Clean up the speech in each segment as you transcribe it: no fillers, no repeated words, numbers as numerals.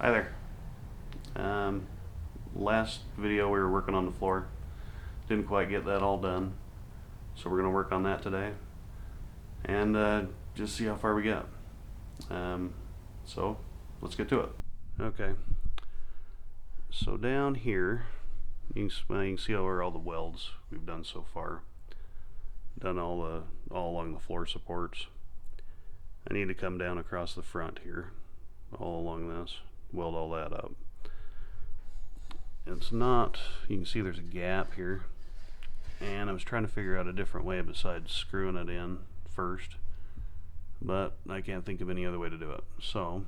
Hi there. Last video we were working on the floor. Didn't quite get that all done. So we're going to work on that today. And just see how far we get. So let's get to it. Okay. So down here, you can see where all the welds we've done so far. Done all along the floor supports. I need to come down across the front here, all along this, weld all that up. It's not, you can see there's a gap here, and I was trying to figure out a different way besides screwing it in first, but I can't think of any other way to do it. So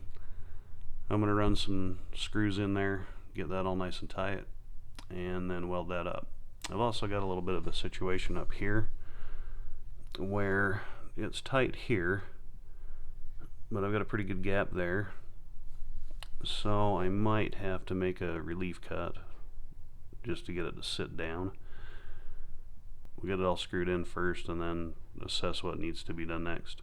I'm going to run some screws in there, get that all nice and tight, and then weld that up. I've also got a little bit of a situation up here where it's tight here, but I've got a pretty good gap there, so I might have to make a relief cut just to get it to sit down. We'll get it all screwed in first and then assess what needs to be done next.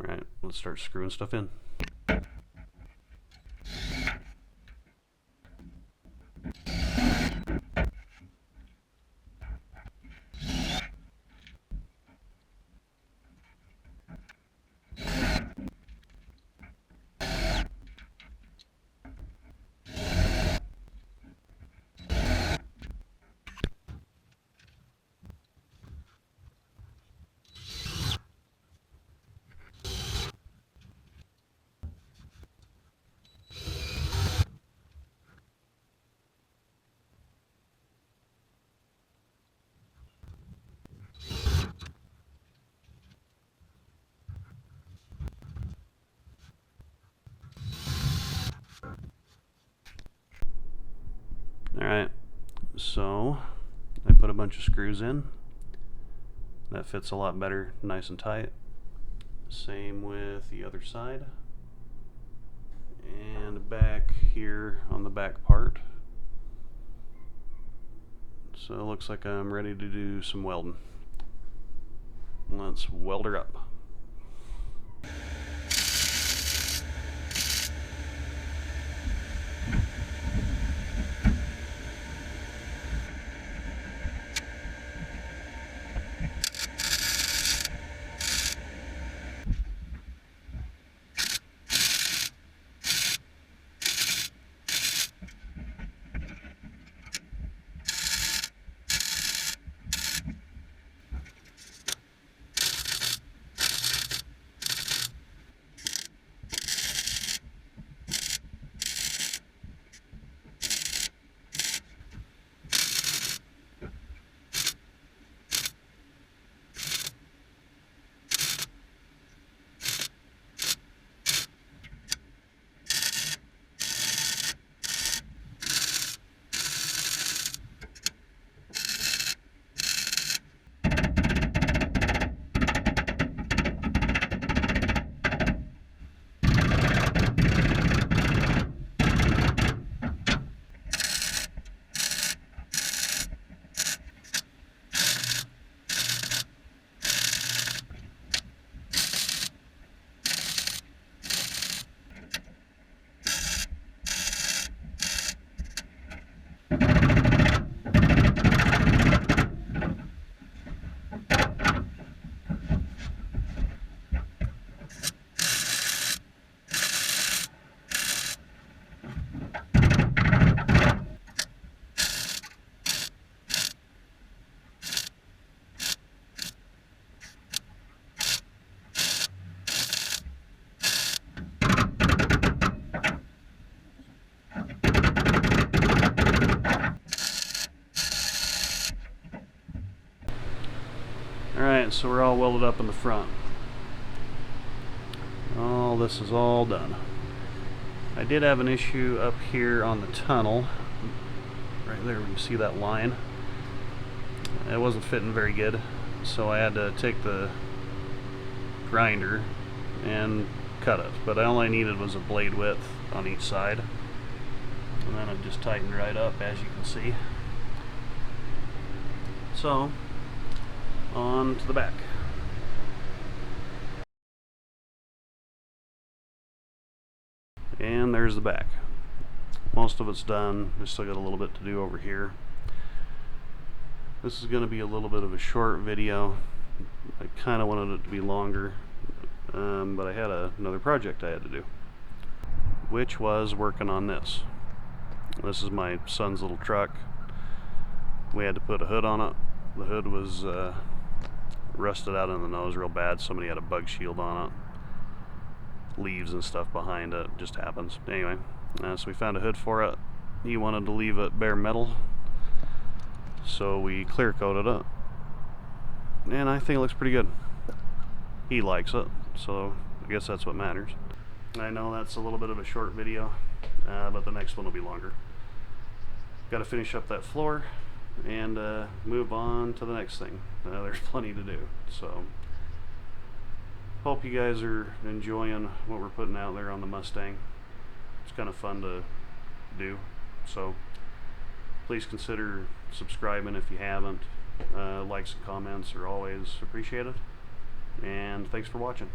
Alright, let's start screwing stuff in. Alright, so I put a bunch of screws in. That fits a lot better, nice and tight. Same with the other side. And back here on the back part. So it looks like I'm ready to do some welding. Let's weld her up. Alright, so we're all welded up in the front. All this is all done. I did have an issue up here on the tunnel. Right there, we can see that line. It wasn't fitting very good, so I had to take the grinder and cut it. But all I needed was a blade width on each side. And then it just tightened right up, as you can see. So, on to the back. And there's the back. Most of it's done. We still got a little bit to do over here. This is going to be a little bit of a short video. I kind of wanted it to be longer, but I had another project I had to do, which was working on this. This is my son's little truck. We had to put a hood on it. The hood was rusted out in the nose real bad. Somebody had a bug shield on it. Leaves and stuff behind it. Just happens. Anyway, so we found a hood for it. He wanted to leave it bare metal, so we clear coated it. And I think it looks pretty good. He likes it, so I guess that's what matters. I know that's a little bit of a short video, but the next one will be longer. Got to finish up that floor and move on to the next thing. There's plenty to do, so hope you guys are enjoying what we're putting out there on the Mustang. It's kind of fun to do, so please consider subscribing if you haven't. Likes and comments are always appreciated, and thanks for watching.